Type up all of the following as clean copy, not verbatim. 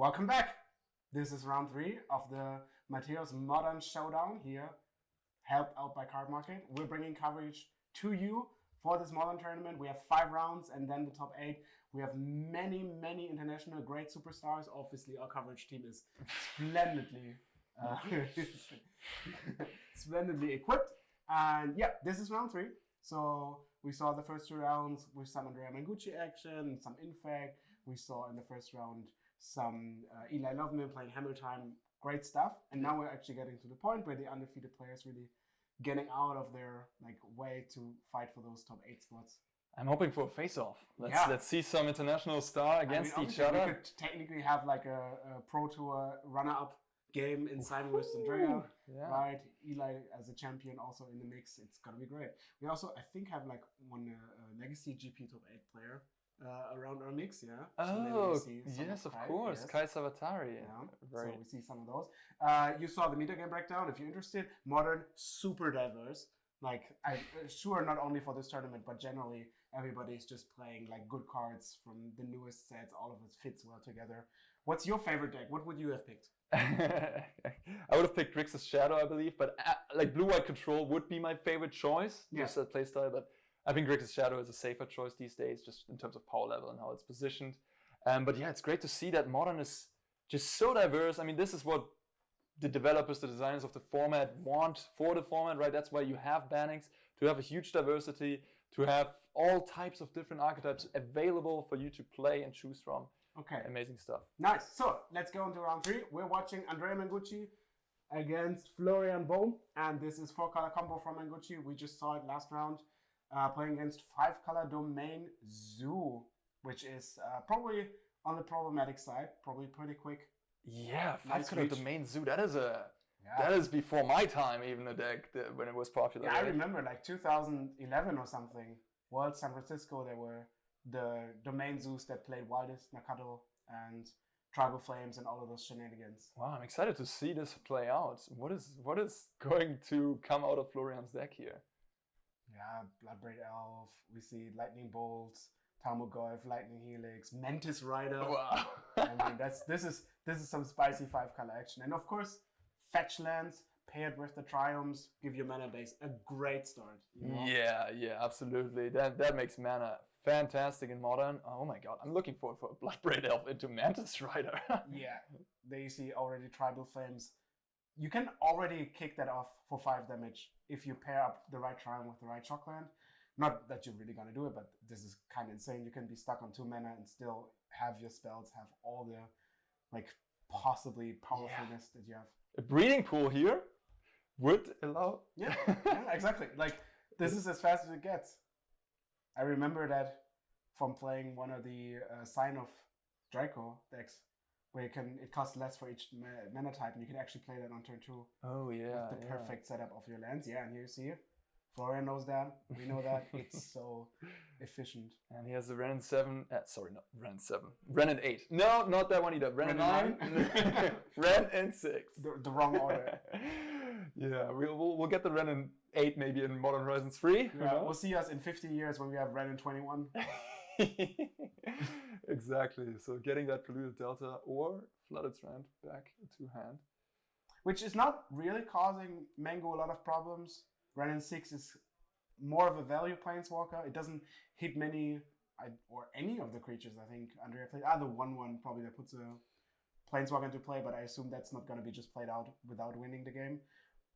Welcome back. This is round 3 of the Matteo's Modern Showdown here, helped out by Cardmarket. We're bringing coverage to you for this modern tournament. We have 5 rounds and then the top 8. We have many international great superstars. Obviously, our coverage team is splendidly equipped. And yeah, this is round 3. So we saw the first 2 rounds with some Andrea Mengucci action, some Infect. We saw in the first round some Eli Loveman playing Hammer Time. Great stuff. And now we're actually getting to the point where the undefeated players really getting out of their way to fight for those top 8 spots. I'm hoping for a face-off. Let's see some international star against each other. We could technically have a Pro Tour runner-up game in Simon vs. Andrea, right? Eli as a champion also in the mix. It's gonna be great. We also, I think, have one Legacy GP top 8 player around our mix, yeah. Oh, so yes, of course. Yes. Kai Savatari. Yeah. So we see some of those. You saw the meta game breakdown. If you're interested, modern, super diverse. I'm sure not only for this tournament, but generally everybody's just playing good cards from the newest sets. All of it fits well together. What's your favorite deck? What would you have picked? I would have picked Grixis Shadow, I believe, but blue-white control would be my favorite choice. Just that playstyle, but I think Grixis Shadow is a safer choice these days, just in terms of power level and how it's positioned. But yeah, it's great to see that Modern is just so diverse. I mean, this is what the developers, the designers of the format want for the format, right? That's why you have bannings, to have a huge diversity, to have all types of different archetypes available for you to play and choose from. Okay. Amazing stuff. Nice. So let's go into round 3. We're watching Andrea Mengucci against Florian Böhme, and this is 4-color combo from Mengucci. We just saw it last round. Playing against 5-color Domain Zoo, which is probably on the problematic side, probably pretty quick. Yeah, 5-color Domain Zoo, that is before my time, even a deck when it was popular. Yeah, right? I remember 2011 or something, World San Francisco, there were the Domain Zoos that played Wildest, Nakato, and Tribal Flames and all of those shenanigans. Wow, I'm excited to see this play out. What is going to come out of Florian's deck here? Yeah, Bloodbraid Elf, we see Lightning Bolts, Tarmogoyf, Lightning Helix, Mantis Rider. Wow. I mean, this is some spicy 5-color action. And of course, fetch lands paired with the Triumphs give your mana base a great start. You know? Yeah, absolutely. That makes mana fantastic in Modern. Oh my god, I'm looking forward for a Bloodbraid Elf into Mantis Rider. Yeah, there you see already Tribal Flames. You can already kick that off for 5 damage if you pair up the right Triumph with the right Shockland. Not that you're really gonna do it, but this is kind of insane. You can be stuck on 2 mana and still have your spells have all the possibly powerfulness that you have. A breeding pool here would allow. Yeah, exactly. This is as fast as it gets. I remember that from playing one of the Sign of Draco decks, where it costs less for each mana type, and you can actually play that on turn 2. Oh yeah, with the perfect setup of your lands. Yeah, and here you see it. Florian knows that. We know that. It's so efficient. And he has the Renin 7. Sorry, not Renin 7. Renin 8. No, not that one either. Renin 9. Renin 6. The wrong order. Yeah, we'll get the Renin 8 maybe in Modern Horizons 3. Yeah, we'll see us in 50 years when we have Renin 21. Exactly. So getting that Polluted Delta or Flooded Strand back to hand. Which is not really causing Mango a lot of problems. Renin 6 is more of a value planeswalker. It doesn't hit many or any of the creatures I think Andrea played. The 1/1 probably that puts a planeswalker into play, but I assume that's not going to be just played out without winning the game.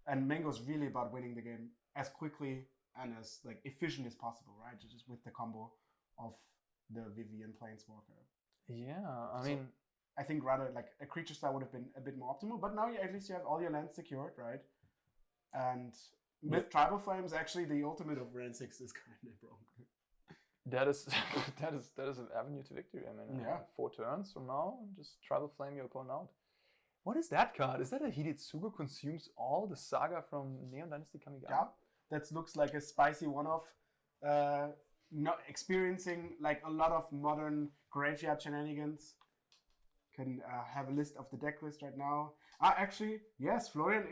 And Mango's really about winning the game as quickly and as efficient as possible, right? Just with the combo of the Vivien planeswalker. Yeah, I think rather a creature style would have been a bit more optimal, but now at least you have all your lands secured, right? And with Tribal Flames, actually the ultimate of Renin 6 is kind of broken. That is an avenue to victory. 4 turns from now, just Tribal Flame your opponent out. What is that card? Is that a Hidetsugu consumes all the saga from Neon Dynasty coming out? Yeah, that looks like a spicy one-off. Not experiencing a lot of modern graveyard shenanigans. Can have a list of the deck list right now. Actually, yes, Florian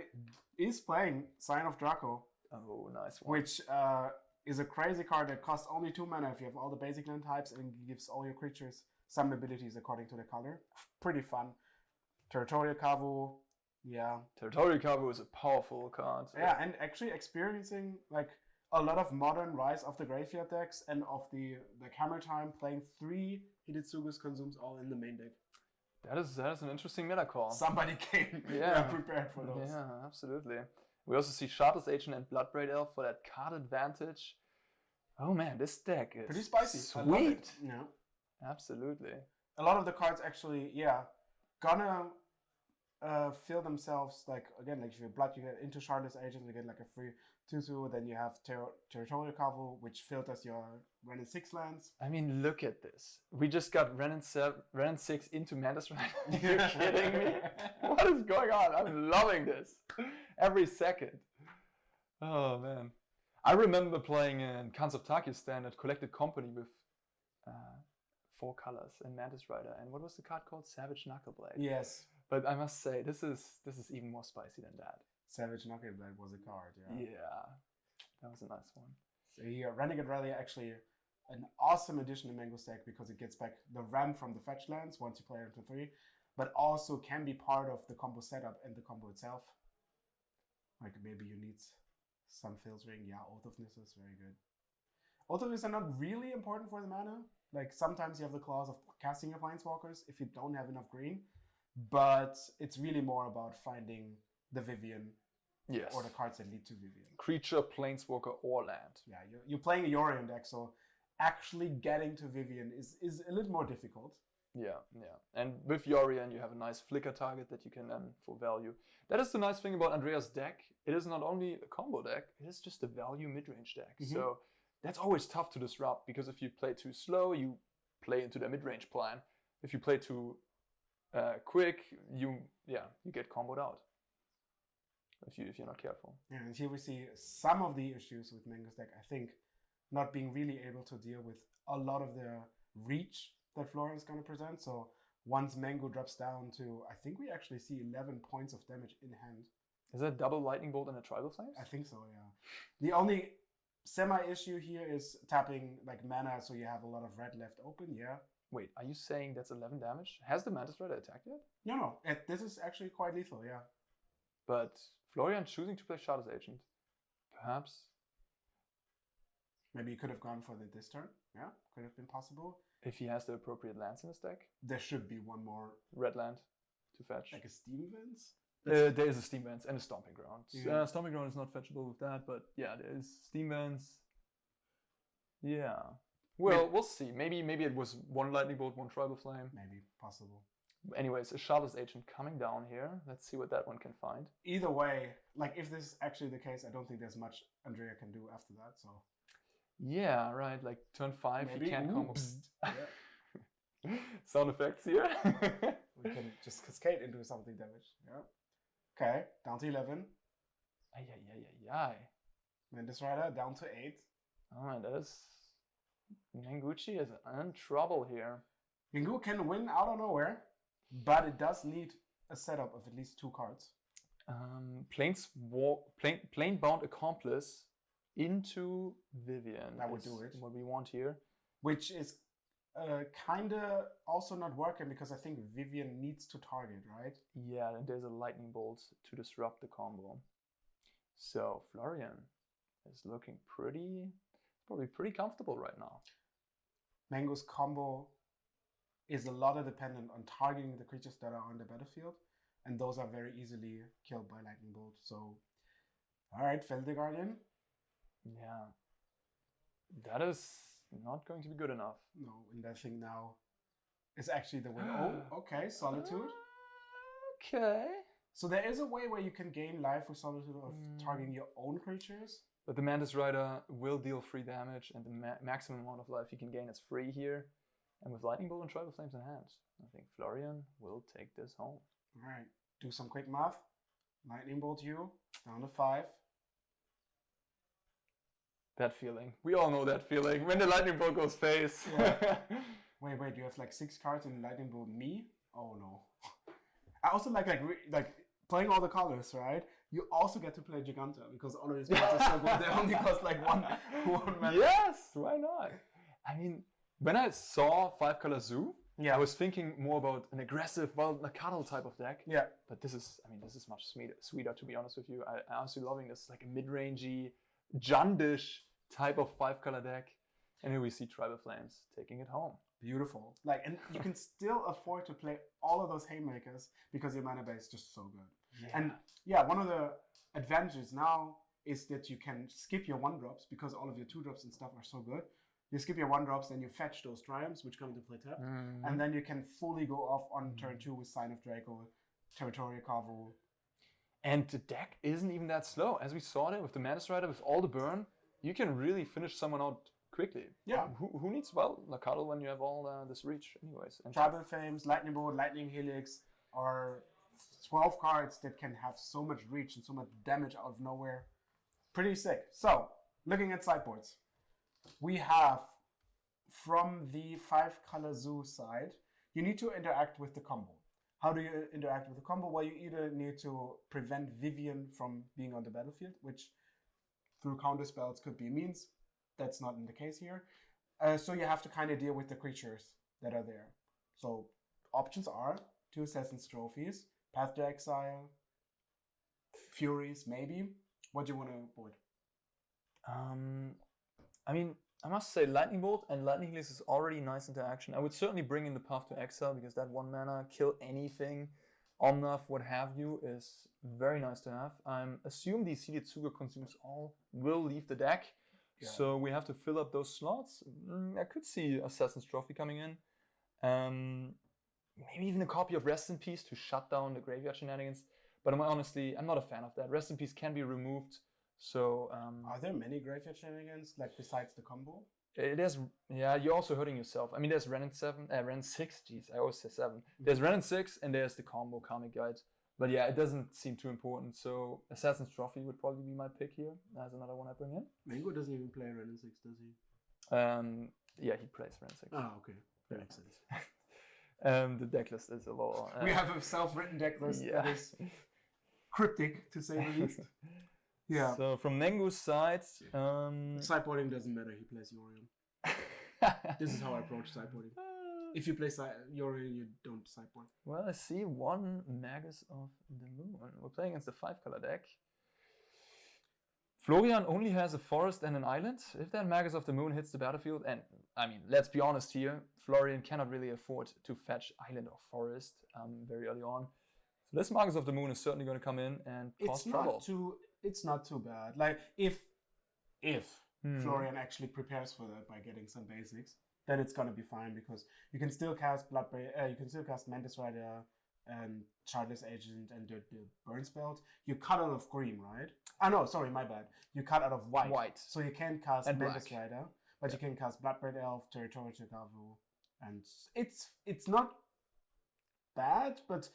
is playing Sign of Draco. Oh, nice one. Which is a crazy card that costs only 2 mana if you have all the basic land types and gives all your creatures some abilities according to the color. Pretty fun. Territorial Cavu, yeah. Territorial Cavu is a powerful card. Yeah, and actually experiencing like a lot of modern Rise of the Graveyard decks and of the Hammer Time, playing 3 Hidetsugu's consumes all in the main deck. That is an interesting meta call. Somebody came prepared for those. Yeah, absolutely. We also see Shardless Agent and Bloodbraid Elf for that card advantage. Oh man, this deck is pretty spicy. Sweet. I love it. Yeah. Absolutely. A lot of the cards actually, gonna fill themselves, like, again, like if you blood, you get into Shardless Agent, you get like a free 2/2, then you have Territorial Cavu, which filters your Renin 6 lands. I mean, look at this. We just got Renin 6 into Mantis Rider. You're kidding me? What is going on? I'm loving this. Every second. Oh, man. I remember playing in Khans of Tarkir Standard Collected Company with 4 colors in Mantis Rider. And what was the card called? Savage Knuckleblade. Yes. But I must say, this is even more spicy than that. Savage Knuckleblade was a card, yeah. Yeah. That was a nice one. So here, Renegade Rally actually an awesome addition to Mango's deck because it gets back the ramp from the fetch lands once you play it into 3, but also can be part of the combo setup and the combo itself. Like maybe you need some filtering. Yeah, Oath of Nissa is very good. Oath of Nissa are not really important for the mana. Like sometimes you have the clause of casting your Planeswalkers if you don't have enough green, but it's really more about finding the Vivien. Yes. Or the cards that lead to Vivien. Creature, Planeswalker, or land. Yeah, you're playing a Yorion deck, so actually getting to Vivien is a little more difficult. Yeah. And with Yorion, you have a nice flicker target that you can then for value. That is the nice thing about Andrea's deck. It is not only a combo deck, it is just a value mid-range deck. Mm-hmm. So that's always tough to disrupt because if you play too slow, you play into their mid-range plan. If you play too quick, you get comboed out. If you're not careful. Yeah, and here we see some of the issues with Mango's deck. I think not being really able to deal with a lot of the reach that Florian is going to present. So once Mango drops down to, I think we actually see 11 points of damage in hand. Is that double Lightning Bolt and a Tribal Flames? I think so, yeah. The only semi-issue here is tapping like mana so you have a lot of red left open, yeah. Wait, are you saying that's 11 damage? Has the Mantis Rider attacked yet? No. This is actually quite lethal, yeah. But Florian choosing to play Shardless Agent, perhaps. Maybe he could have gone for this turn. Yeah, could have been possible. If he has the appropriate lands in his deck. There should be one more red land to fetch. Like a Steam Vents? There is a Steam Vents and a Stomping Ground. Yeah. Stomping Ground is not fetchable with that, but yeah, there is Steam Vents. Yeah. Well, we'll see. Maybe it was one Lightning Bolt, one Tribal Flame. Maybe possible. Anyways, a Shardless Agent coming down here. Let's see what that one can find. Either way, like if this is actually the case, I don't think there's much Andrea can do after that. So. Yeah, right. Like turn 5, maybe. You can't combo. Yeah. Sound effects here. We can just cascade into something damage. Yeah. Okay, down to 11. Ay. Mantis Rider down to 8. Oh man, that is Megucci is in trouble here. Mingu can win out of nowhere, but it does need a setup of at least 2 cards. Planebound Accomplice into Vivien. That would do it. What we want here. Which is kind of also not working because I think Vivien needs to target, right? Yeah, and there's a Lightning Bolt to disrupt the combo. So Florian is looking probably pretty comfortable right now. Mango's combo is a lot dependent on targeting the creatures that are on the battlefield, and those are very easily killed by Lightning Bolt. So, alright, Felde Guardian. Yeah. That is not going to be good enough. No, and that thing now is actually the win. Oh, okay, Solitude. Okay. So there is a way where you can gain life with Solitude of targeting your own creatures. But the Mantis Rider will deal 3 damage, and the maximum amount of life you can gain is free here. And with Lightning Bolt and Tribal Flames in hand, I think Florian will take this home. Alright, do some quick math. Lightning Bolt you, down to 5. That feeling. We all know that feeling. When the Lightning Bolt goes face. Yeah. Wait, you have like 6 cards in Lightning Bolt me? Oh no. I also like playing all the colors, right? You also get to play Giganta because all of these cards are so good. They only cost like one mana. Yes, why not? I mean, when I saw 5-color Zoo, I was thinking more about an aggressive, Nakadal type of deck. Yeah. But this is much sweeter, to be honest with you. I'm honestly loving this, like a mid-rangey, Jundish type of 5-color deck. And here we see Tribal Flames taking it home. Beautiful. Like, and you can still afford to play all of those haymakers because your mana base is just so good. Yeah. And yeah, one of the advantages now is that you can skip your 1-drops because all of your 2-drops and stuff are so good. You skip your 1-drops, then you fetch those Triumphs, which come into play tap. And then you can fully go off on turn 2 with Sign of Draco, Territorial Cavu. And the deck isn't even that slow. As we saw it with the Mana Strider, with all the burn, you can really finish someone out quickly. Yeah. Who needs, Nakadal when you have all this reach anyways. And Tribal Flames, Lightning Bolt, Lightning Helix are 12 cards that can have so much reach and so much damage out of nowhere. Pretty sick. So, looking at sideboards. We have, from the 5-color zoo side, you need to interact with the combo. How do you interact with the combo? Well, you either need to prevent Vivien from being on the battlefield, which through counter spells could be a means. That's not in the case here. So you have to kind of deal with the creatures that are there. So options are 2 Assassin's Trophies, Path to Exile, Furies, maybe. What do you want to avoid? I mean, I must say Lightning Bolt and Lightning Helix is already nice interaction. I would certainly bring in the Path to Exile because that 1 mana, kill anything, Omnath, what have you, is very nice to have. I assume the Hidetsuga consumes all will leave the deck. Yeah. So we have to fill up those slots. I could see Assassin's Trophy coming in. Maybe even a copy of Rest in Peace to shut down the graveyard shenanigans. But I'm not a fan of that. Rest in Peace can be removed. So are there many graveyard shenanigans like besides the combo? It is, yeah. You're also hurting yourself. I mean, there's Ren 6. Jeez, I always say 7. There's Ren 6, and there's the combo Karmic Guide. But yeah, it doesn't seem too important. So Assassin's Trophy would probably be my pick here. That's another one I bring in. Mango doesn't even play Ren 6, does he? Yeah, he plays Ren 6. Oh, okay, that makes sense. The deck list is a little. We have a self-written deck list that is cryptic, to say the least. Yeah. So from Nengu's side, sideboarding doesn't matter. He plays Yorion. This is how I approach sideboarding. If you play Yorion, you don't sideboard. Well, I see 1 Magus of the Moon. We're playing against the 5-color deck. Florian only has a forest and an island. If that Magus of the Moon hits the battlefield, and I mean, let's be honest here, Florian cannot really afford to fetch island or forest very early on. So this Magus of the Moon is certainly going to come in and cause trouble. It's not too bad. Like if Florian actually prepares for that by getting some basics, then it's gonna be fine because you can still cast you can still cast Mantis Rider and Childless Agent and the burn spells. You cut out of green, right? Oh no, sorry, my bad. You cut out of white. So you can't cast and Mantis Rider, but you can cast Bloodbraid Elf, Territorial Chikavu, and it's not bad, but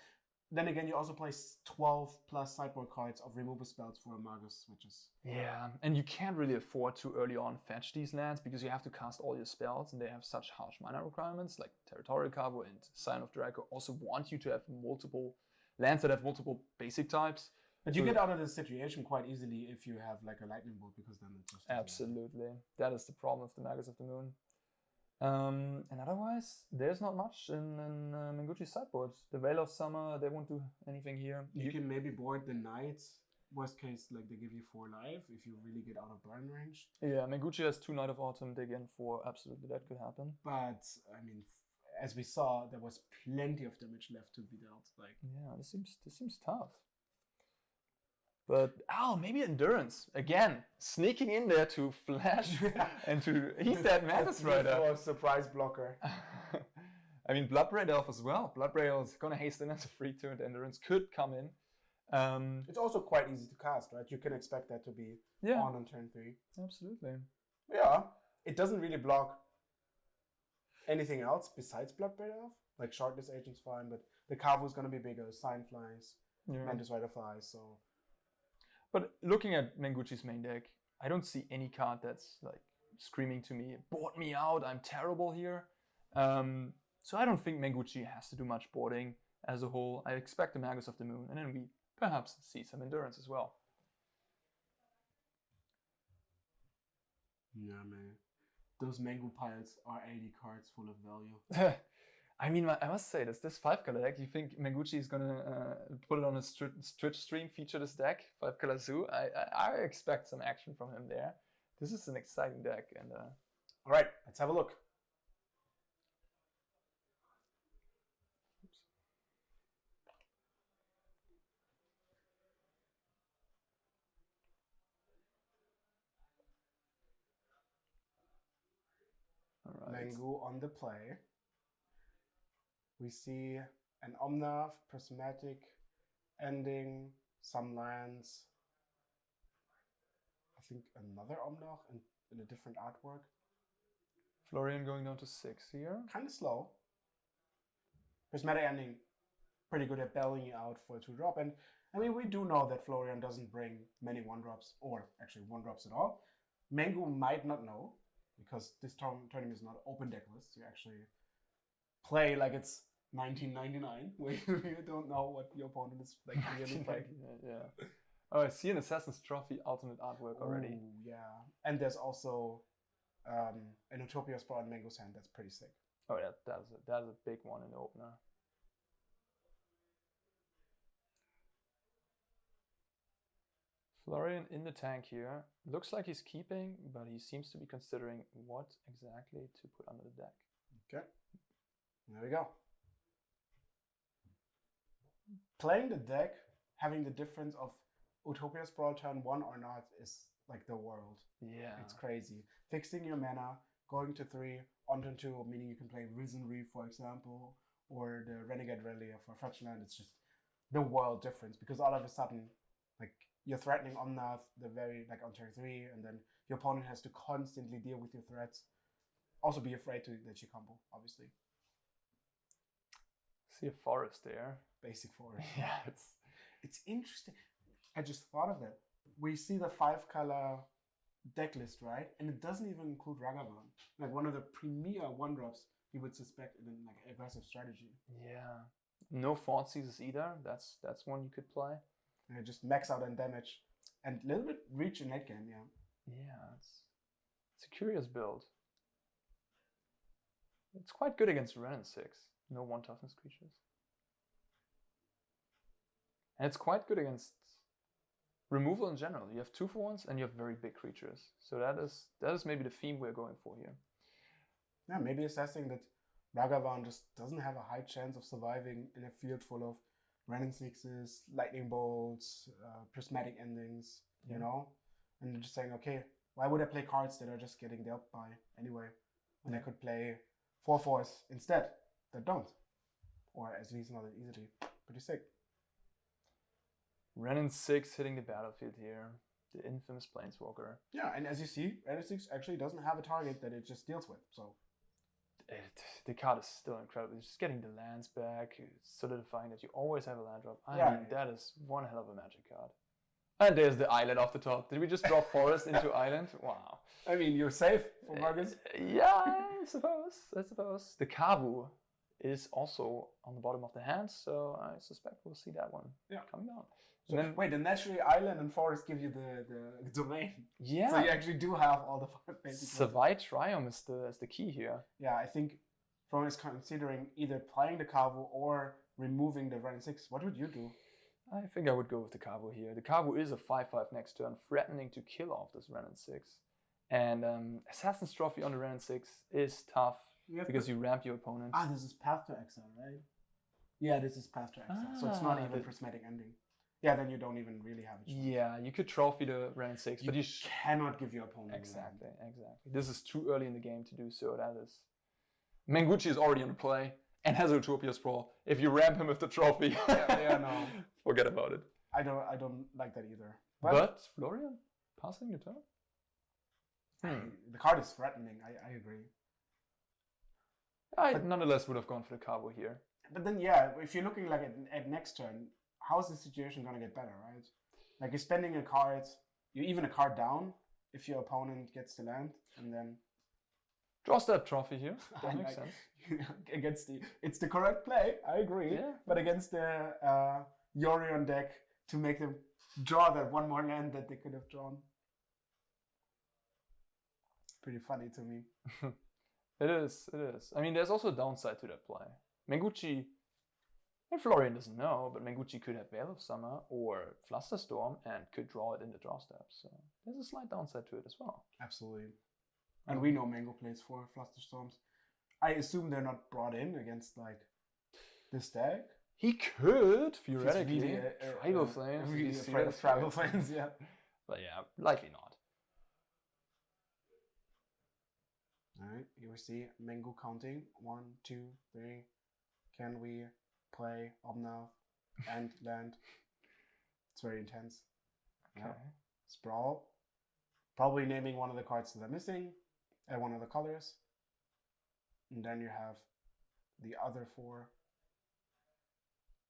then again, you also play 12 plus sideboard cards of removal spells for a Magus, which is... Yeah, and you can't really afford to early on fetch these lands because you have to cast all your spells and they have such harsh mana requirements, like Territorial Cavu and Sign of Draco also want you to have multiple lands that have multiple basic types. But you get out of this situation quite easily if you have like a Lightning Bolt because then it just... Absolutely. That is the problem with the Magus of the Moon. And otherwise, there's not much in Megucci's sideboard. The Veil of Summer, they won't do anything here. You can maybe board the Knights. Worst case, like they give you 4 life if you really get out of burn range. Yeah, Megucci has 2 Knight of Autumn, dig in 4. Absolutely, that could happen. But, I mean, as we saw, there was plenty of damage left to be dealt. Like, yeah, this seems tough. But, maybe Endurance. Again, sneaking in there to flash and to eat that Mantis Rider. For a surprise blocker. I mean, Bloodbraid Elf as well. Bloodbraid Elf is going to hasten as a free turn. Endurance could come in. It's also quite easy to cast, right? You can expect that to be on turn 3. Absolutely. Yeah. It doesn't really block anything else besides Bloodbraid Elf. Like, Shortlist Agent's fine, but the Cavu is going to be bigger. Sign flies. Mantis Rider flies, so... But looking at Mengucci's main deck, I don't see any card that's like screaming to me, board me out, I'm terrible here. So I don't think Megucci has to do much boarding as a whole. I expect the Magus of the Moon, and then we perhaps see some Endurance as well. Yeah, man. Those Mango piles are 80 cards full of value. I mean, I must say this 5-color deck. You think Megucci is gonna put it on his Twitch stream, feature this deck, 5-color zoo? I expect some action from him there. This is an exciting deck, and all right, let's have a look. all right. Mengu on the play. We see an Omnath, Prismatic Ending, some lands. I think another Omnath in a different artwork. Florian going down to 6 here. Kind of slow. Prismatic Ending, pretty good at bailing you out for a 2-drop. And I mean, we do know that Florian doesn't bring many 1-drops, or actually 1-drops at all. Mengu might not know, because this tournament is not open deck list. You actually play like it's 1999, where you don't know what your opponent is like really playing. Yeah. Oh, I see an Assassin's Trophy alternate artwork already. Ooh, yeah. And there's also an Utopia Sprawl in Mengu's hand that's pretty sick. Oh yeah, that's a big one in the opener. Florian in the tank here. Looks like he's keeping, but he seems to be considering what exactly to put under the deck. Okay. There we go. Playing the deck, having the difference of Utopia Sprawl turn 1 or not is like the world. Yeah. It's crazy. Fixing your mana, going to 3, on turn 2, meaning you can play Risen Reef, for example, or the Renegade Rally for Fetchland. It's just the world difference, because all of a sudden, like, you're threatening Omnath like on turn 3, and then your opponent has to constantly deal with your threats. Also be afraid to let you combo, obviously. See a forest there. Basic forest. Yeah, it's interesting. I just thought of that. We see the 5-color deck list, right? And it doesn't even include Ragavan, like one of the premier 1-drops you would suspect in like aggressive strategy. Yeah. No Font Seizes either. That's one you could play. And just max out on damage and a little bit reach in late game, yeah. Yeah, it's a curious build. It's quite good against Renin 6. No 1 toughness creatures. And it's quite good against removal in general. You have 2-for-1s and you have very big creatures. So that is maybe the theme we're going for here. Yeah, maybe assessing that Ragavan just doesn't have a high chance of surviving in a field full of Renin 6s, Lightning Bolts, Prismatic Endings, you know? And just saying, okay, why would I play cards that are just getting dealt by anyway, when I could play 4/4s instead that don't? Or at least not that easily. Pretty sick. Renin 6 hitting the battlefield here. The infamous Planeswalker. Yeah, and as you see, Renin 6 actually doesn't have a target that it just deals with, so. The card is still incredible. It's just getting the lands back, solidifying that you always have a land drop. I mean, that is one hell of a magic card. And there's the island off the top. Did we just draw forest into island? Wow. I mean, you're safe for Marcus. Yeah, I suppose. The Kavu is also on the bottom of the hand, so I suspect we'll see that one coming out. So then, wait, the naturally island and forest give you the domain. Yeah. So you actually do have all the basic. Savai Triumph is the key here. Yeah, I think Florian is considering either playing the Kavu or removing the Renin 6. What would you do? I think I would go with the Kavu here. The Kavu is a 5/5 next turn, threatening to kill off this Renin 6. And Assassin's Trophy on the Renin 6 is tough because you ramp your opponent. Ah, this is Path to Exile, right? Yeah, this is Path to Exile. So it's not even Prismatic Ending. Yeah, then you don't even really have a choice. Yeah, you could trophy the Renin 6, but you cannot give your opponent exactly. This is too early in the game to do so. That is. Megucci is already on the play and has a Utopia Sprawl. If you ramp him with the trophy, no. Forget about it. I don't like that either. But Florian passing the turn. The card is threatening. I agree. I nonetheless would have gone for the Kavu here. But then, yeah, if you're looking like at next turn, how is the situation going to get better, right? Like you're spending a card, you're even a card down if your opponent gets the land, and then draws that trophy here. That makes sense. It's the correct play. I agree. Yeah. But against the Yorion deck to make them draw that one more land that they could have drawn. Pretty funny to me. It is. I mean, there's also a downside to that play. Megucci, and Florian doesn't know, but Megucci could have Veil of Summer or Flusterstorm and could draw it in the draw steps. So there's a slight downside to it as well. Absolutely. And we know Mango plays for Flusterstorms. I assume they're not brought in against like this deck. He could theoretically Really, Tribal Flames. Really afraid of Tribal Flames, yeah. But yeah, likely not. Alright, here we see Mango counting. 1, 2, 3. Can we play Omnath and land? It's very intense. Okay. Yeah. Sprawl. Probably naming one of the cards that are missing and one of the colors. And then you have the other 4.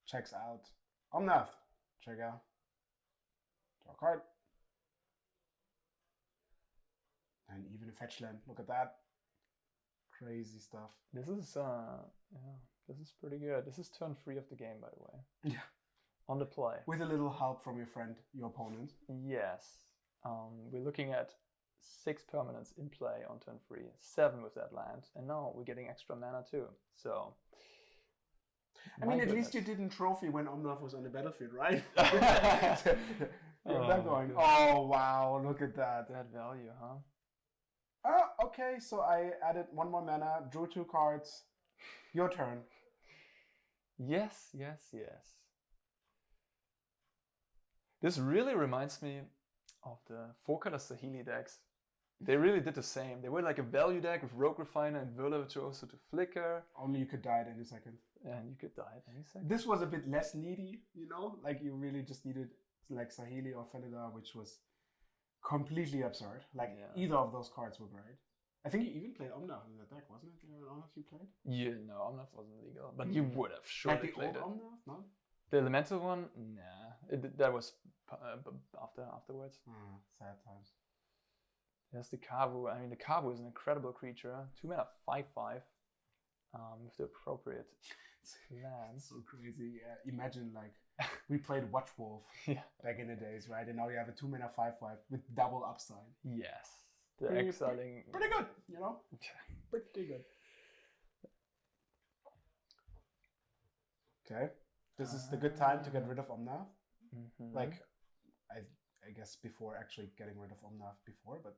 Checks out. Omnath. Check out. Draw a card. And even a fetch land. Look at that. Crazy stuff. This is this is pretty good. This is turn 3 of the game, by the way. Yeah. On the play. With a little help from your friend, your opponent. Yes. We're looking at 6 permanents in play on turn 3, 7 with that land, and now we're getting extra mana too. So, I mean, at least you didn't trophy when Omnath was on the battlefield, right? That going. Oh wow! Look at that. That value, huh? Oh, okay. So I added 1 more mana, drew 2 cards. Your turn. Yes. This really reminds me of the 4-color Saheeli decks. They really did the same. They were like a value deck with Rogue Refiner and Virtuoso to flicker. Only you could die at any second. And you could die at any second. This was a bit less needy, you know? Like you really just needed like Saheeli or Felidar, which was completely absurd. Like either of those cards were great. I think you even played Omnath in that deck, wasn't it? Omnath you played? Yeah, no, Omnath wasn't legal. But you would have surely like the played old it. Omnath, no? The elemental one? Nah. That was afterwards. Sad times. There's the Kavu. I mean, the Kavu is an incredible creature. 2 mana, 5/5. With the appropriate lands. So crazy. Yeah. Imagine like we played Watchwolf back in the days, right? And now you have a 2 mana 5/5 with double upside. Yes. The exiling. Pretty good, you know? Pretty good. Okay. This is the good time to get rid of Omnath. Mm-hmm. Like, I guess before actually getting rid of Omnath before, but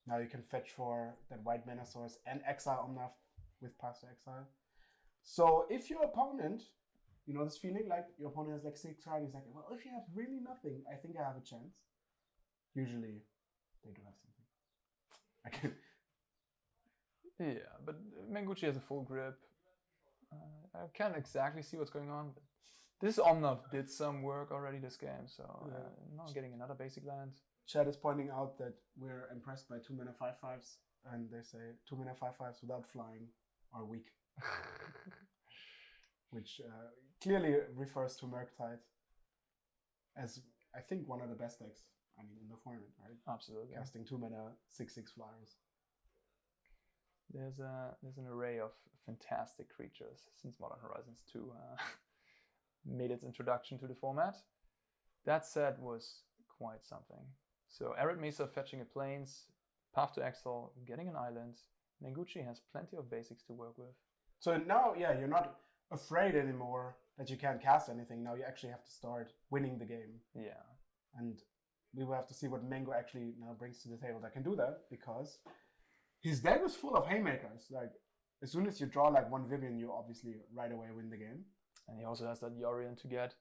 now you can fetch for that white mana source and exile Omnath with Path to Exile. So if your opponent, you know this feeling like your opponent has like 6 cards, he's like, well, if you have really nothing, I think I have a chance. Usually they do have something. I can. Yeah, but Megucci has a full grip. I can't exactly see what's going on, but this Omnath did some work already this game, so now getting another basic land. Chad is pointing out that we're impressed by 2 mana 5/5s, and they say 2 mana 5/5s without flying are weak. Which clearly refers to Murktide as, I think, one of the best decks, I mean, in the format, right? Absolutely. Casting 2 mana 6/6 flyers. There's an array of fantastic creatures since Modern Horizons 2 made its introduction to the format. That set was quite something. So Arid Mesa fetching a plains, Path to Exile, getting an island. Megucci has plenty of basics to work with. So now, you're not afraid anymore that you can't cast anything. Now you actually have to start winning the game. Yeah. And we will have to see what Mango actually now brings to the table that can do that, because his deck is full of haymakers. Like, as soon as you draw like 1 Vivien, you obviously right away win the game. And he also has that Yorion to get.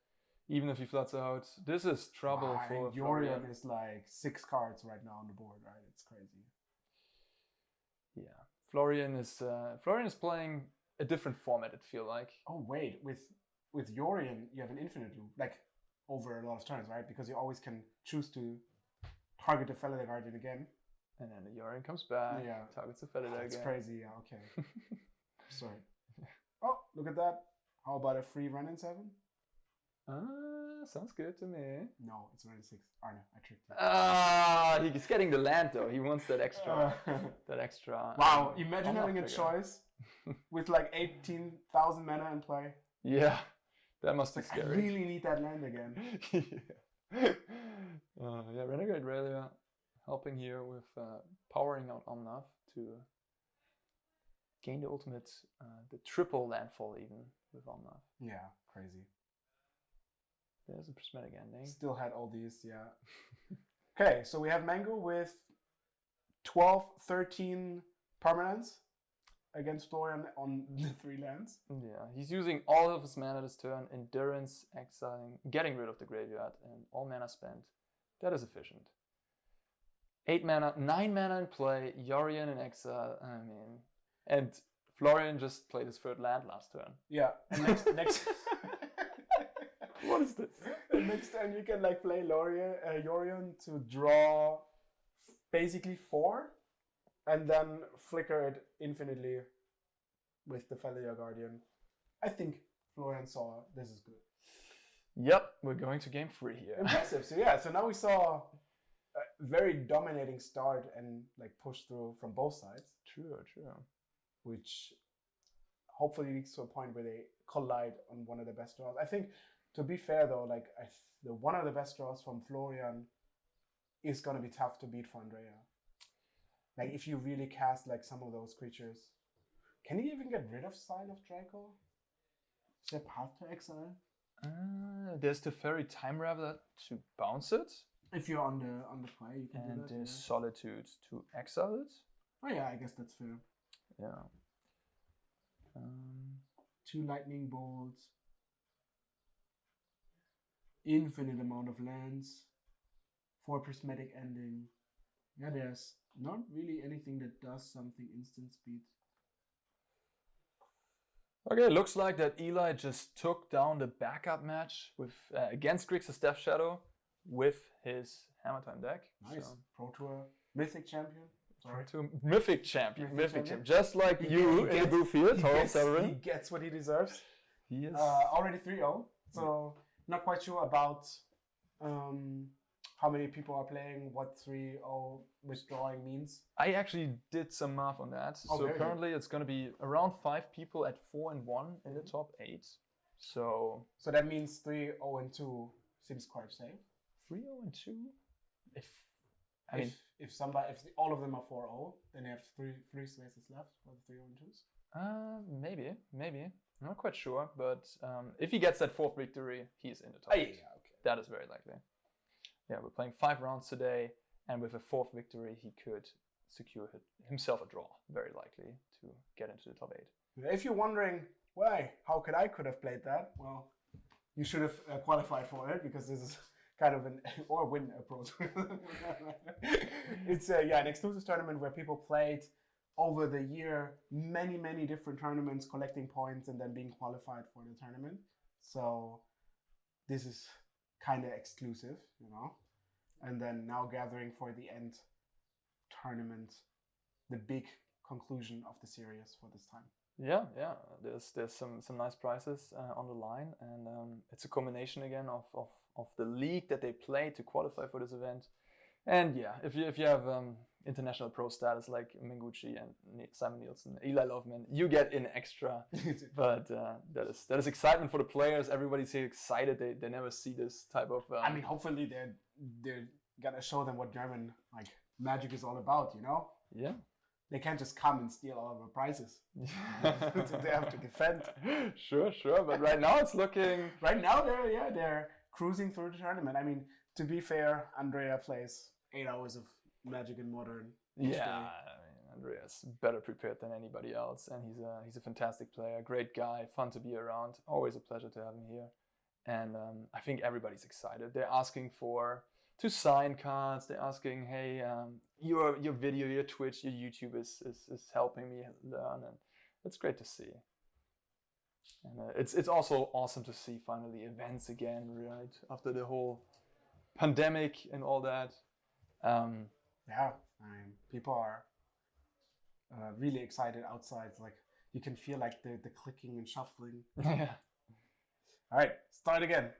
Even if he floods out, this is trouble for Yorion. Florian. Is like 6 cards right now on the board, right? It's crazy. Yeah, Florian is playing a different format. It feel like. Oh wait, with Yorion, you have an infinite loop, like over a lot of turns, right? Because you always can choose to target the Felidar Guardian again. And then the Yorion comes back. Yeah, targets the Felidar again. That's crazy. Yeah, okay. Sorry. Oh, look at that. How about a free run in 7? Sounds good to me. No, it's run in 6. Arne, I tricked you. He's getting the land though. He wants that extra. That extra. Wow! Imagine having a choice with like 18,000 mana in play. Yeah, that must be scary. I really need that land again. Yeah, Renegade Relia helping here with powering out Omnath to gain the ultimate, the triple landfall even with Omnath. Yeah, crazy. There's a prismatic ending. Still had all these, yeah. Okay, so we have Mengu with 12, 13 permanents against Florian on the 3 lands. Yeah, he's using all of his mana this turn, Endurance, exiling, getting rid of the graveyard, and all mana spent. That is efficient. 8 mana, 9 mana in play, Yorion in exile, I mean, and Florian just played his 3rd land last turn. Yeah, and next What is this? And next turn you can like play Yorion to draw basically 4, and then flicker it infinitely with the Fellia Guardian. I think Florian saw this is good. Yep, we're going to game 3 here. Impressive. So yeah, so now we saw a very dominating start and like push through from both sides. True. Which hopefully leads to a point where they collide on one of the best draws. I think, to be fair though, like the one of the best draws from Florian is gonna be tough to beat for Andrea. Like if you really cast like some of those creatures, can he even get rid of Sign of Draco? Is there a path to exile? There's the Fairy Time Raveler to bounce it. If you're on the play, you can do that. And there's Solitude to exile it. Oh yeah, I guess that's fair. Yeah. 2 lightning bolts. Infinite amount of lands. 4 prismatic ending. Yeah, there's not really anything that does something instant speed. Okay, looks like that Eli just took down the backup match with against Grixis Death Shadow with his Hammer Time deck. Nice. So, Pro Tour Mythic Champion. Sorry. to Mythic Champion. Mythic Champion. Just like you in the booth here, Toril Severin. He gets what he deserves. He is. Already 3-0. So not quite sure about how many people are playing, what 3-0 withdrawing means. I actually did some math on that. Oh, so very currently it's going to be around 5 people at 4-1 in the top 8. So that means 3-0-2 seems quite safe. 3-0-2. If all of them are 4-0, then you have three spaces left for the 3-0-2s. Maybe. I'm not quite sure, but if he gets that 4th victory, he's in the top 8. Yeah, okay. That is very likely. Yeah, we're playing 5 rounds today, and with a 4th victory, he could secure himself a draw, very likely, to get into the top 8. If you're wondering, how could have played that? Well, you should have qualified for it, because this is kind of or win approach. It's an exclusive tournament where people played over the year many different tournaments, collecting points and then being qualified for the tournament. So this is kind of exclusive, and then now gathering for the end tournament, the big conclusion of the series for this time. Yeah. There's some nice prizes on the line, and it's a combination again of the league that they play to qualify for this event, and yeah, if you have international pro status like Megucci and Simon Nielsen, Eli Loveman, you get in extra. But that is excitement for the players. Everybody's here excited. They never see this type of. Hopefully they're gonna show them what German Magic is all about. Yeah. They can't just come and steal all of the prizes. They have to defend. Sure. But right now it's looking. Right now they're cruising through the tournament. To be fair, Andrea plays 8 hours of Magic in Modern. Yeah, Andrea's better prepared than anybody else, and he's a fantastic player, great guy, fun to be around. Always a pleasure to have him here, and I think everybody's excited. They're asking to sign cards. They're asking, hey, your video, your Twitch, your YouTube is helping me learn, and it's great to see. And it's also awesome to see finally events again, right? After the whole pandemic and all that. People are really excited outside. You can feel the clicking and shuffling. Yeah. All right, start again.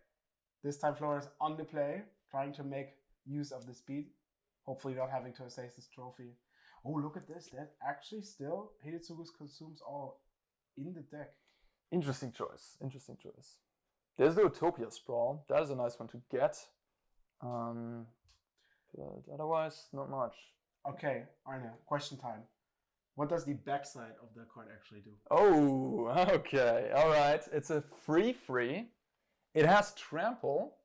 This time Florian's on the play, trying to make use of the speed. Hopefully not having to assess this trophy. Oh, look at this. That actually still Hidetsugu's consumes all in the deck. Interesting choice. There's the Utopia Sprawl. That is a nice one to get. But otherwise, not much. Okay, Arne, question time. What does the backside of that card actually do? Oh, okay. All right. It's a 3/3. It has trample.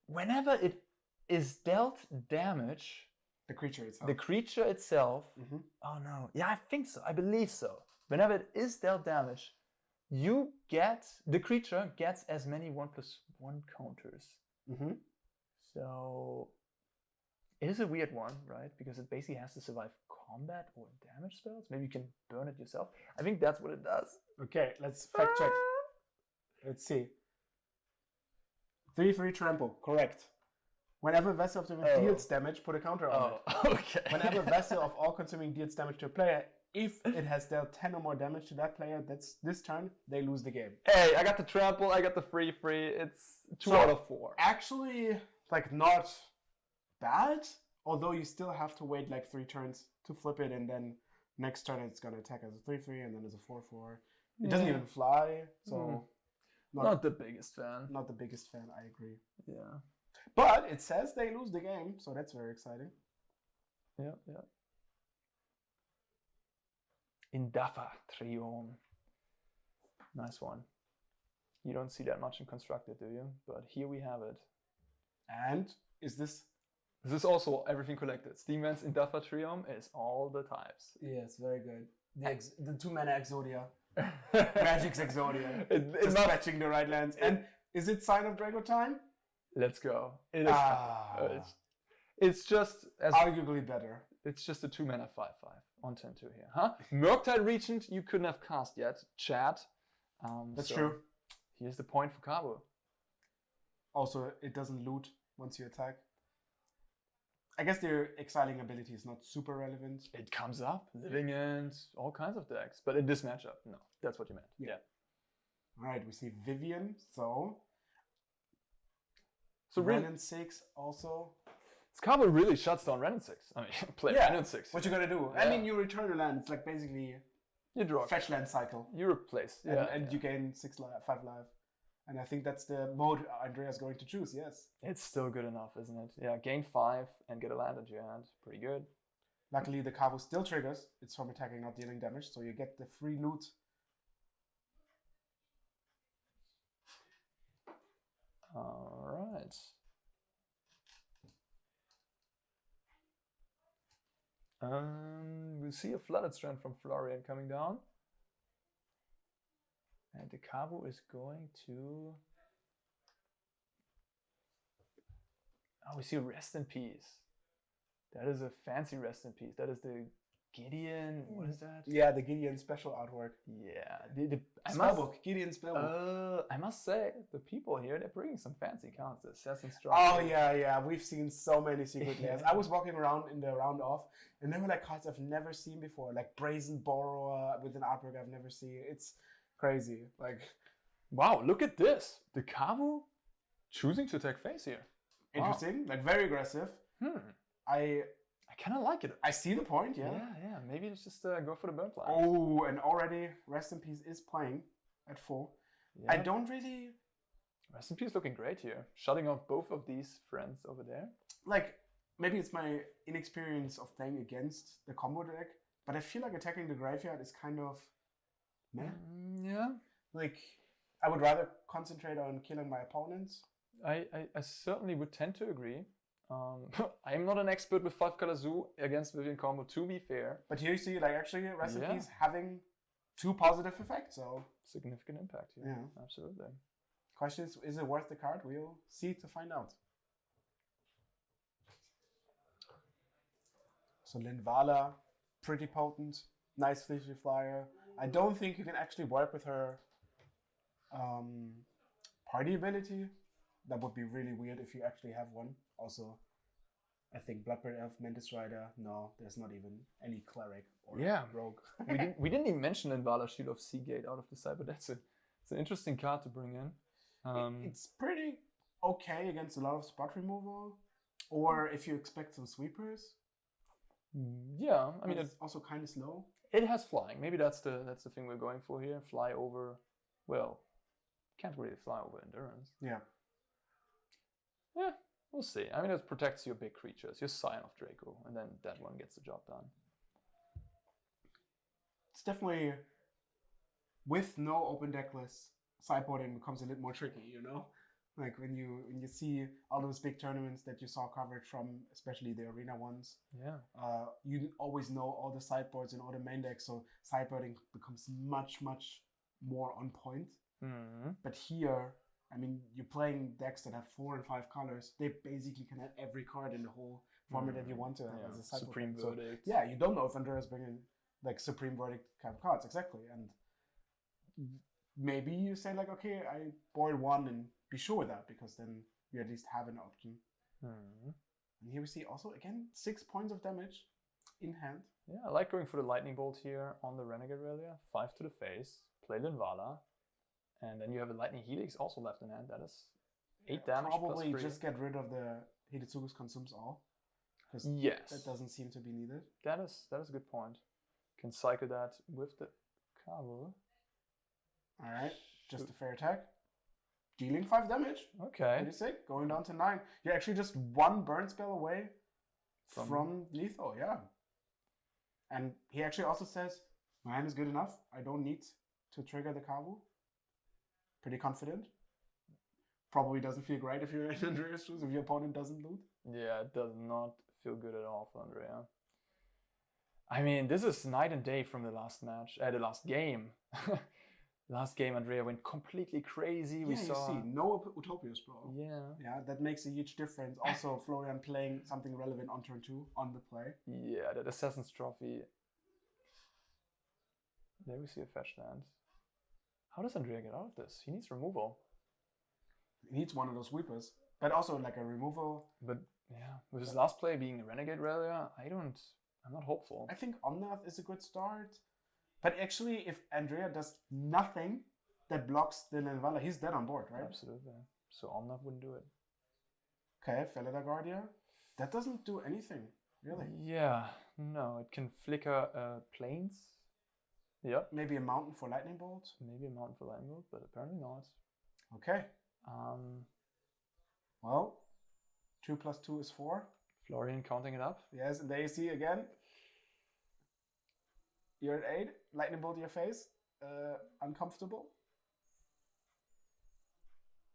Whenever it is dealt damage, The creature itself. the creature itself. Mm-hmm. Oh no. Yeah, I think so. I believe so. Whenever it is dealt damage, the creature gets as many 1/1 counters. Mm-hmm. So it is a weird one, right? Because it basically has to survive combat or damage spells. Maybe you can burn it yourself. I think that's what it does. Okay, let's fact check. Let's see. 3/3 trample, correct. Whenever Vessel of the Wind deals damage, put a counter on it. Okay. Whenever Vessel of all consuming deals damage to a player, if it has dealt 10 or more damage to that player, that's this turn, they lose the game. Hey, I got the trample, I got the 3/3. It's 2 out of 4. Actually, like, not bad, although you still have to wait like 3 turns to flip it, and then next turn it's gonna attack as a 3/3 and then as a 4/4. It doesn't even fly, so not the biggest fan. Not the biggest fan, I agree. Yeah. But it says they lose the game, so that's very exciting. Yeah, yeah. Indafa Triom. Nice one. You don't see that much in Constructed, do you? But here we have it. And is this? This is also everything collected. Steamman's Indafa Triom is all the types. Yes, very good. The 2-mana Exodia. Magic's Exodia. Just fetching the right lands. And is it Sign of Draco time? Let's go. It is. It's just as arguably better. It's just a 2-mana 5/5 on 10-2 here, huh? Murktide Regent you couldn't have cast yet, chat. That's true. Here's the point for Cabo. Also, it doesn't loot once you attack. I guess their exiling ability is not super relevant. It comes up, Living End, all kinds of decks. But in this matchup, no, that's what you meant. Yeah. All right, we see Vivien, so Renin 6 also. Cabo really shuts down Renin 6. I mean, play Renin 6. What you gonna do? Yeah. I mean, you return a land. It's like basically you draw fetch land cycle. You replace, and you gain 5 life. And I think that's the mode Andrea's going to choose. Yes, it's still good enough, isn't it? Yeah, gain 5 and get a land into your hand. Pretty good. Luckily, the Cabo still triggers. It's from attacking, not dealing damage, so you get the free loot. All right. We see a Flooded Strand from Florian coming down. And the Cabo is going to... Oh, we see Rest in Peace. That is a fancy Rest in Peace. That is the Gideon... What is that? Yeah, the Gideon special artwork. Yeah. Spellbook. Gideon Spellbook. I must say, the people here, they're bringing some fancy cards. The Assassin's Strike. Oh, yeah. We've seen so many secret layers. I was walking around in the round off, and there were like cards I've never seen before. Like Brazen Borrower with an artwork I've never seen. It's crazy. Like, wow, look at this. The Cabo choosing to attack face here. Interesting. Wow. Like, very aggressive. I kind of like it. I see the point, yeah. Yeah. Maybe let's just go for the burnt line. Oh, and already Rest in Peace is playing at 4. Yeah. I don't really... Rest in Peace looking great here. Shutting off both of these friends over there. Like, maybe it's my inexperience of playing against the combo deck, but I feel like attacking the graveyard is kind of... meh. Yeah. Like, I would rather concentrate on killing my opponents. I certainly would tend to agree. I'm not an expert with 5-color zoo against Vivien combo, to be fair. But here you see, like, actually, Rest in Peace having 2 positive effects, so... Significant impact here. Yeah. Absolutely. Question is it worth the card? We'll see to find out. So Linvala, pretty potent, nice fleetly flyer. I don't think you can actually work with her party ability. That would be really weird if you actually have one. Also, I think Bloodbraid Elf, Mantis Rider, no, there's not even any Cleric or Rogue. we didn't even mention Linvala, Shield of Seagate out of the Cyber. It's an interesting card to bring in. It's pretty okay against a lot of spot removal, or if you expect some sweepers. Yeah, I mean it's also kind of slow. It has flying. Maybe that's the thing we're going for here. Fly over. Well, can't really fly over Endurance. Yeah. Yeah, we'll see. I mean, it protects your big creatures, your Scion of Draco, and then that one gets the job done. it's definitely, with no open deck list, sideboarding becomes a little more tricky, you know? Like when you see all those big tournaments that you saw coverage from, especially the arena ones. Yeah. You always know all the sideboards and all the main decks, so sideboarding becomes much more on point. Mm-hmm. But here, I mean, you're playing decks that have 4 and 5 colors. They basically can have every card in the whole format that you want to have as a sideboard. Supreme Verdict. So, yeah, you don't know if Andrea's bringing like Supreme Verdict kind of cards, exactly. And maybe you say like, okay, I board one and be sure with that, because then you at least have an option. Mm-hmm. And here we see also, again, 6 points of damage in hand. Yeah, I like going for the Lightning Bolt here on the Renegade Relia. 5 to the face, play Linvala, and then you have a Lightning Helix also left in hand. That is 8 damage Probably plus 3. just get rid of the Hidetsugu's Consumes All. Because yes. that doesn't seem to be needed. That is a good point. Can cycle that with the Cabo. Alright, just a fair attack. Dealing 5 damage. Okay. Pretty sick. Going down to 9. You're actually just 1 burn spell away from lethal, yeah. And he actually also says, my hand is good enough. I don't need to trigger the Cabo. Pretty confident. Probably doesn't feel great if you're in Andrea's shoes, if your opponent doesn't loot. Yeah, it does not feel good at all for Andrea. I mean, this is night and day from the last match, the last game. Last game, Andrea went completely crazy. We saw. You see, no Utopias, bro. Yeah. Yeah, that makes a huge difference. Also, Florian playing something relevant on turn 2 on the play. Yeah, that Assassin's Trophy. There we see a fetch land. How does Andrea get out of this? He needs removal. He needs one of those sweepers, but also like a removal. But yeah, with his last play being a Renegade Relia, I'm not hopeful. I think Omnath is a good start. But actually, if Andrea does nothing that blocks the Linvala, he's dead on board, right? Absolutely. So Omnath wouldn't do it. Okay, Felida Guardia. That doesn't do anything, really. Yeah, no, it can flicker planes. Yep. Maybe a mountain for Lightning Bolt. Maybe a mountain for Lightning Bolt, but apparently not. Okay. Well, 2 plus 2 is 4. Florian counting it up. Yes, and there you see again. You're at 8. Lightning Bolt to your face. Uncomfortable.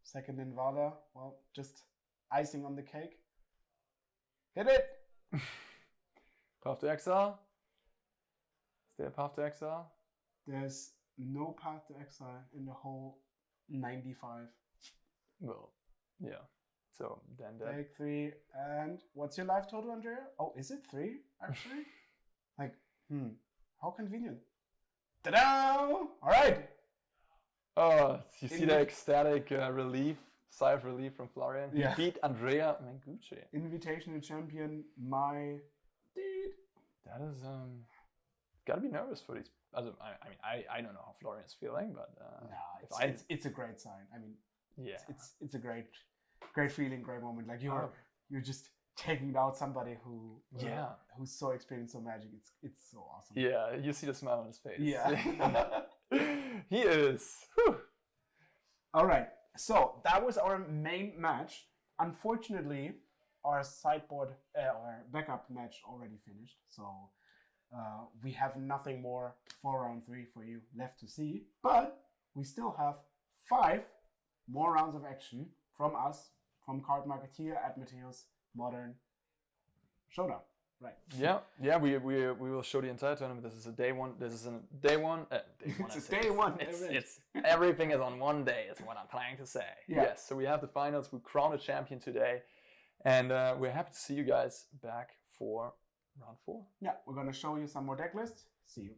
Second Linvala. Well, just icing on the cake. Hit it! Path to exile. Is there a path to exile? There's no path to exile in the whole 95. Well, yeah. So then that. Take 3, and what's your life total, Andrea? Oh, is it 3 actually? Like, how convenient. Ta-da! All right. Oh, you see the ecstatic relief, sigh of relief from Florian. He beat Andrea Mengucci. Invitational champion, my dude. That is gotta be nervous for these. I mean, I don't know how Florian's feeling, but it's a great sign. I mean, yeah, it's a great feeling, great moment. Like you're just taking out somebody who's so experienced in Magic. It's so awesome. Yeah, you see the smile on his face. Yeah. He is. Whew. All right. So that was our main match. Unfortunately, our sideboard, our backup match already finished. So we have nothing more for round 3 for you left to see. But we still have 5 more rounds of action from us, from Cardmarket here at Matteo's Modern Showdown. Right. Yeah. We will show the entire tournament. This is a day one. This is a day one. It's a day one. It's everything is on one day. Is what I'm trying to say. Yeah. Yes. So we have the finals. We crown a champion today, and we're happy to see you guys back for round 4. Yeah, we're gonna show you some more deck lists. See you.